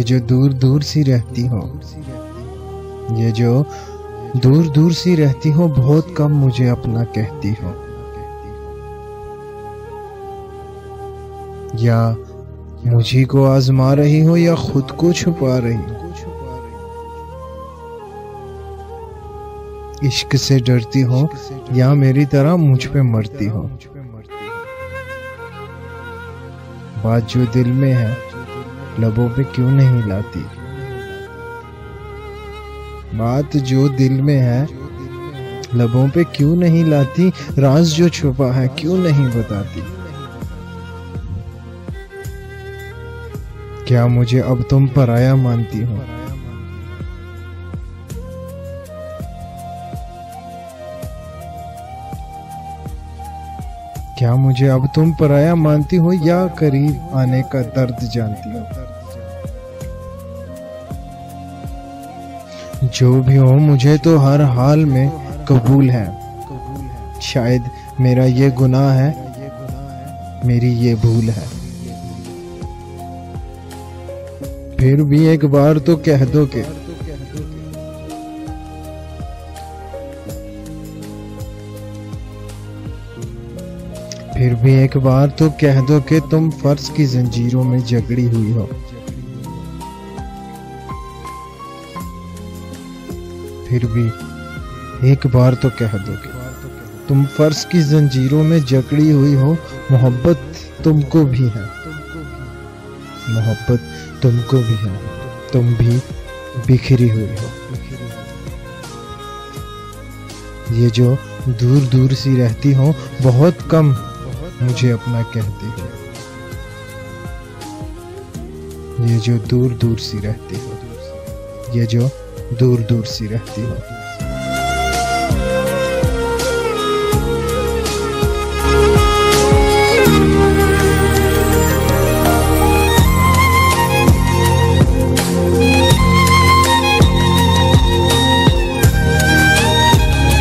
ये जो दूर दूर सी रहती हो, ये जो दूर दूर सी रहती हो, बहुत कम मुझे अपना कहती हो। या मुझी को आजमा रही हो या खुद को छुपा रही हो। इश्क से डरती हो या मेरी तरह मुझ पे मरती हो। बात जो दिल में है लबों पे क्यों नहीं लाती। बात जो दिल में है लबों पे क्यों नहीं लाती। राज जो छुपा है क्यों नहीं बताती। क्या मुझे अब तुम पराया मानती हो। क्या मुझे अब तुम पराया मानती हो या करीब आने का दर्द जानती हो। जो भी हो मुझे तो हर हाल में कबूल है। शायद मेरा ये गुनाह है, मेरी ये भूल है। फिर भी एक बार तो कह दो कि फिर भी एक बार तो कह दो कि तुम फर्ज की जंजीरों में जकड़ी हुई हो। फिर भी एक बार तो कह दो कि तुम फर्ज की जंजीरों में जकड़ी हुई हो। मोहब्बत तुमको भी है, मोहब्बत तुमको भी है, तुम भी बिखरी हुई हो। ये जो दूर दूर सी रहती हो, बहुत कम मुझे अपना कहती हो। ये जो दूर दूर सी रहती हो, ये जो दूर दूर सी रहती हो।